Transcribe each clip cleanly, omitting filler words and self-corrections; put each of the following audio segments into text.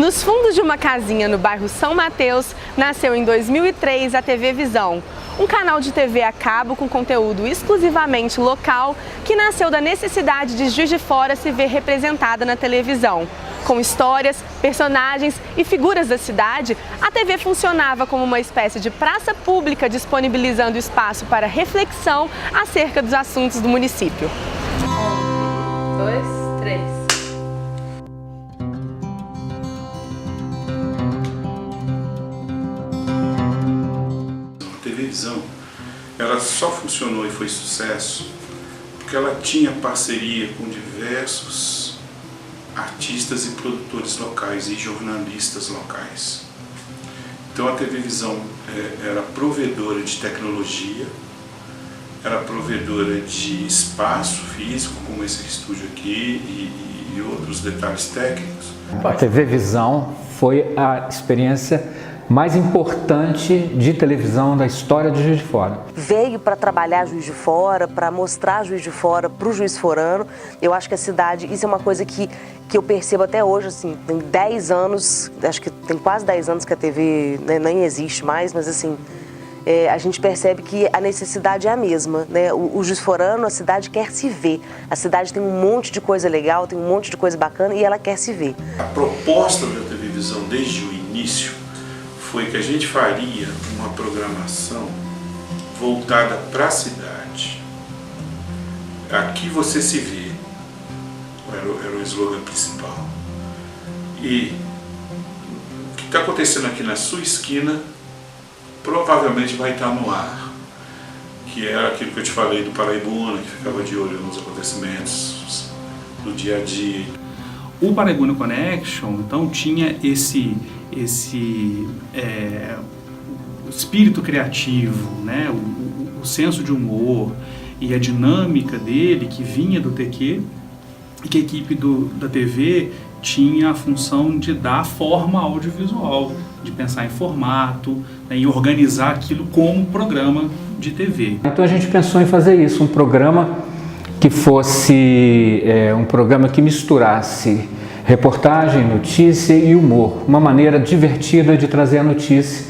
Nos fundos de uma casinha no bairro São Mateus, nasceu em 2003 a TV Visão, um canal de TV a cabo com conteúdo exclusivamente local que nasceu da necessidade de Juiz de Fora se ver representada na televisão. Com histórias, personagens e figuras da cidade, a TV funcionava como uma espécie de praça pública disponibilizando espaço para reflexão acerca dos assuntos do município. 1, 2, 3. A televisão, ela só funcionou e foi sucesso porque ela tinha parceria com diversos artistas e produtores locais e jornalistas locais. Então a TV Visão era provedora de tecnologia, era provedora de espaço físico, como esse estúdio aqui, e outros detalhes técnicos. A TV Visão foi a experiência mais importante de televisão da história de Juiz de Fora. Veio para trabalhar Juiz de Fora, para mostrar Juiz de Fora para o juiz forano. Eu acho que a cidade, isso é uma coisa que eu percebo até hoje, assim, tem 10 anos, acho que tem quase 10 anos que a TV nem existe mais, mas assim, a gente percebe que a necessidade é a mesma, né? O juiz forano, a cidade quer se ver. A cidade tem um monte de coisa legal, tem um monte de coisa bacana e ela quer se ver. A proposta da TV Visão desde o início foi que a gente faria uma programação voltada para a cidade. Aqui você se vê, era o slogan principal. E o que está acontecendo aqui na sua esquina provavelmente vai estar no ar, que era aquilo que eu te falei do paraibuna, que ficava de olho nos acontecimentos do dia a dia. O Paraibuna Connection, então, tinha esse espírito criativo, né? o senso de humor e a dinâmica dele que vinha do TQ, e que a equipe da TV tinha a função de dar forma audiovisual, de pensar em formato, né, em organizar aquilo como programa de TV. Então a gente pensou em fazer isso, um programa que fosse um programa que misturasse reportagem, notícia e humor, uma maneira divertida de trazer a notícia.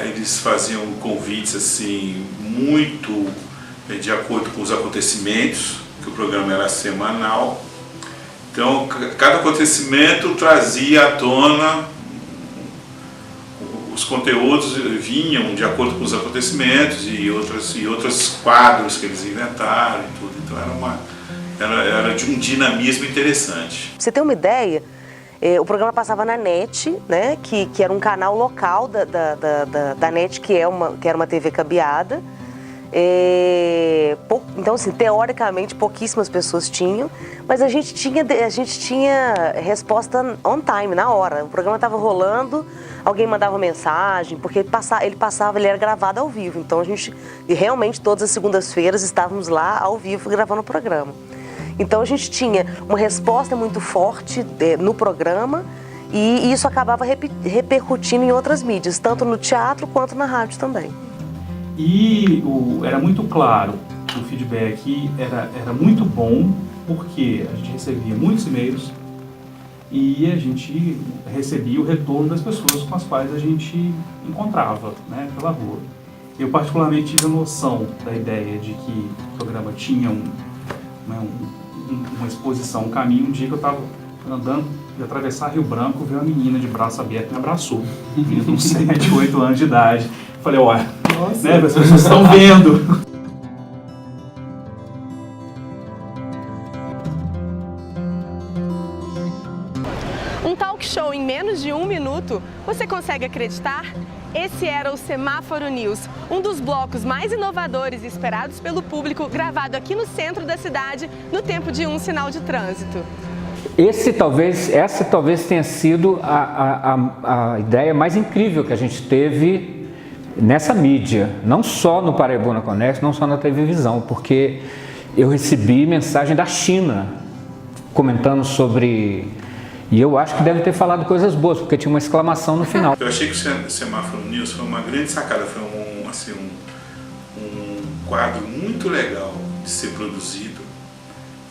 Eles faziam convites assim muito de acordo com os acontecimentos, que o programa era semanal. Então cada acontecimento trazia à tona, os conteúdos vinham de acordo com os acontecimentos e outros quadros que eles inventaram e tudo. Então era de um dinamismo interessante. Pra você ter uma ideia, o programa passava na NET, né, que era um canal local da NET, que era uma TV cabeada. Então, assim, teoricamente, pouquíssimas pessoas tinham, mas a gente tinha resposta on time, na hora. O programa estava rolando, alguém mandava mensagem, porque ele era gravado ao vivo. Então, realmente, todas as segundas-feiras estávamos lá ao vivo gravando o programa. Então, a gente tinha uma resposta muito forte no programa e isso acabava repercutindo em outras mídias, tanto no teatro quanto na rádio também. E era muito claro que o feedback era muito bom, porque a gente recebia muitos e-mails e a gente recebia o retorno das pessoas com as quais a gente encontrava, né, pela rua. Eu particularmente tive a noção da ideia de que o programa tinha uma exposição, um caminho. Um dia que eu estava andando, de atravessar Rio Branco, veio uma menina de braço aberto e me abraçou. Menina de uns 7, 8 anos de idade. Falei, olha, né, as pessoas estão vendo. Um talk show em menos de 1 minuto, você consegue acreditar? Esse era o Semáforo News, um dos blocos mais inovadores e esperados pelo público, gravado aqui no centro da cidade, no tempo de um sinal de trânsito. Essa talvez tenha sido a ideia mais incrível que a gente teve nessa mídia, não só no Paraibuna Connection, não só na TV Visão, porque eu recebi mensagem da China comentando sobre... E eu acho que deve ter falado coisas boas, porque tinha uma exclamação no final. Eu achei que o Semáforo News foi uma grande sacada, foi um quadro muito legal de ser produzido.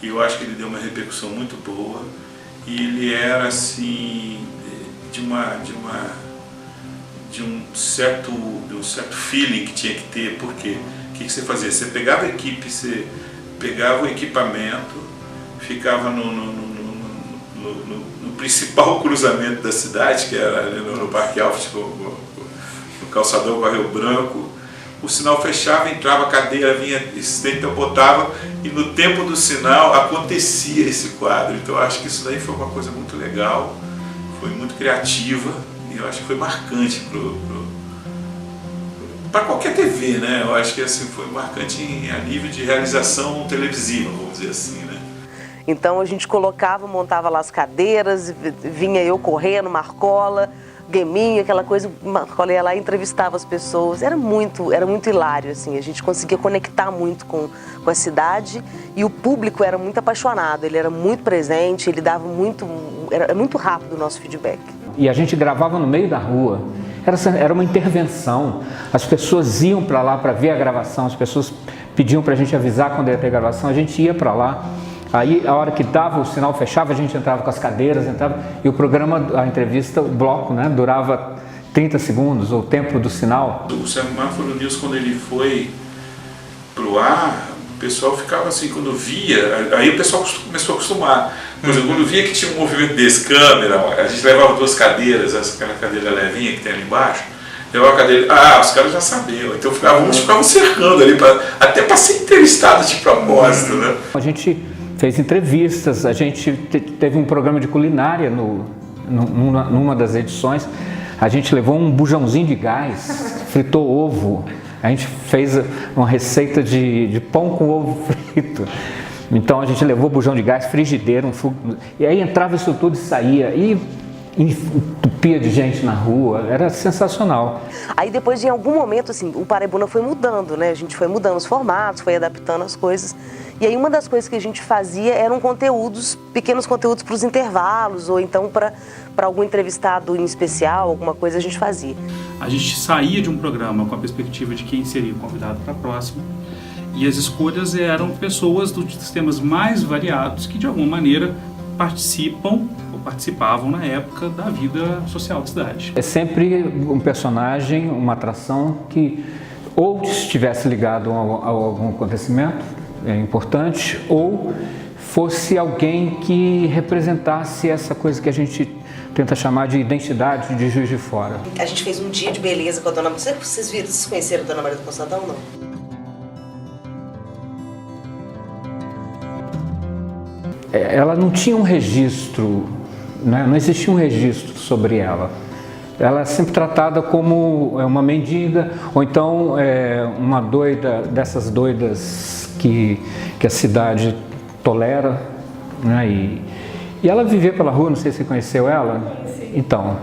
E eu acho que ele deu uma repercussão muito boa. e ele era assim de um certo feeling que tinha que ter. Por quê? O que você fazia? Você pegava a equipe, você pegava o equipamento, ficava no principal cruzamento da cidade, que era ali no Parque Alves, no calçadão com a Rio Branco. O sinal fechava, entrava a cadeira, vinha assistente, eu botava, e no tempo do sinal acontecia esse quadro. Então eu acho que isso daí foi uma coisa muito legal, foi muito criativa, e eu acho que foi marcante para qualquer TV, né? Eu acho que assim, foi marcante a nível de realização televisiva, vamos dizer assim, né? Então a gente montava lá as cadeiras, vinha eu correndo, Marcola, Gueminho, aquela coisa, Marcola ia lá e entrevistava as pessoas. Era muito hilário, assim, a gente conseguia conectar muito com a cidade, e o público era muito apaixonado, ele era muito presente, ele dava era muito rápido o nosso feedback. E a gente gravava no meio da rua, era uma intervenção, as pessoas iam para lá para ver a gravação, as pessoas pediam para a gente avisar quando ia ter gravação, a gente ia para lá. Aí, a hora que dava, o sinal fechava, a gente entrava com as cadeiras, e o programa, a entrevista, o bloco, né, durava 30 segundos, o tempo do sinal. O Semáforo News, quando ele foi pro ar, o pessoal ficava assim, quando via, aí o pessoal começou a acostumar. Por exemplo, quando via que tinha um movimento desse, câmera, a gente levava 2 cadeiras, aquela cadeira levinha que tem ali embaixo, levava a cadeira, os caras já sabiam, então uns ficavam cercando ali, até para ser entrevistado de propósito, né? A gente fez entrevistas, a gente teve um programa de culinária numa das edições, a gente levou um bujãozinho de gás, fritou ovo, a gente fez uma receita de pão com ovo frito. Então a gente levou bujão de gás, frigideira, e aí entrava isso tudo e saía, e entupia de gente na rua, era sensacional. Aí depois, em algum momento, assim, o Paraibuna foi mudando, né? A gente foi mudando os formatos, foi adaptando as coisas. E aí uma das coisas que a gente fazia eram pequenos conteúdos para os intervalos, ou então para algum entrevistado em especial, alguma coisa a gente fazia. A gente saía de um programa com a perspectiva de quem seria o convidado para a próxima, e as escolhas eram pessoas dos sistemas mais variados que de alguma maneira participavam na época da vida social da cidade. É sempre um personagem, uma atração que ou estivesse ligado a algum acontecimento importante, ou fosse alguém que representasse essa coisa que a gente tenta chamar de identidade de Juiz de Fora. A gente fez um dia de beleza com a dona Maria. Vocês conheceram a dona Maria do Constantão, não? Ela não tinha um registro, né? Não existia um registro sobre ela. Ela é sempre tratada como uma mendiga, ou então uma doida, dessas doidas que a cidade tolera, né? E ela vivia pela rua, não sei se você conheceu ela. Então,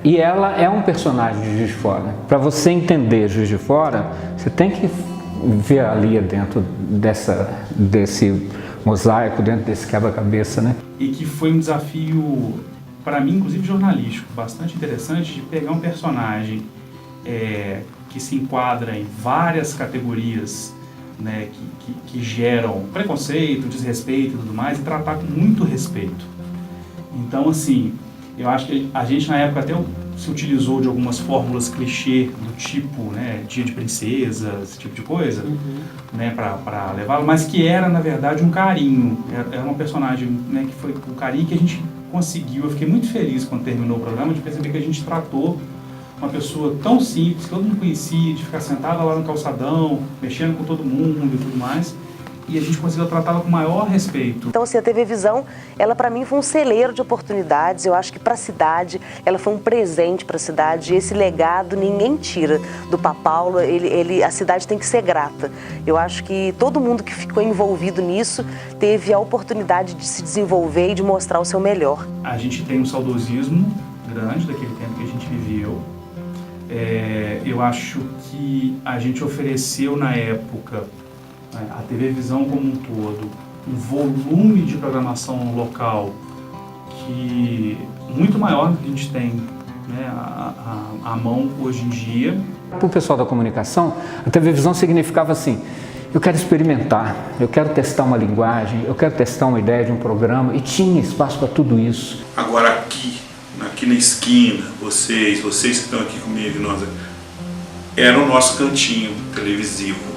e ela é um personagem de Juiz de Fora. Para você entender Juiz de Fora, você tem que ver ali dentro desse mosaico, dentro desse quebra-cabeça, né? E que foi um desafio, para mim, inclusive jornalístico, bastante interessante, de pegar um personagem que se enquadra em várias categorias, né, que geram preconceito, desrespeito e tudo mais, e tratar com muito respeito. Então, assim, eu acho que a gente na época até se utilizou de algumas fórmulas clichê do tipo, né, Dia de Princesa, esse tipo de coisa, né, para levá-lo, mas que era, na verdade, um carinho. Era uma personagem, né, que foi o carinho que a gente conseguiu. Eu fiquei muito feliz quando terminou o programa de perceber que a gente tratou uma pessoa tão simples, que todo mundo conhecia, de ficar sentada lá no calçadão, mexendo com todo mundo e tudo mais, e a gente conseguiu tratá-la com o maior respeito. Então, assim, a TV Visão, ela para mim foi um celeiro de oportunidades. Eu acho que para a cidade, ela foi um presente para a cidade, e esse legado ninguém tira do Papaulo. A cidade tem que ser grata. Eu acho que todo mundo que ficou envolvido nisso teve a oportunidade de se desenvolver e de mostrar o seu melhor. A gente tem um saudosismo grande daquele tempo que a gente viveu. Eu acho que a gente ofereceu na época, a TV Visão como um todo, um volume de programação local que muito maior do que a gente tem, né, à mão hoje em dia. Para o pessoal da comunicação, a TV Visão significava assim, eu quero experimentar, eu quero testar uma linguagem, eu quero testar uma ideia de um programa, e tinha espaço para tudo isso. Agora aqui na esquina, vocês que estão aqui comigo, era o nosso cantinho televisivo.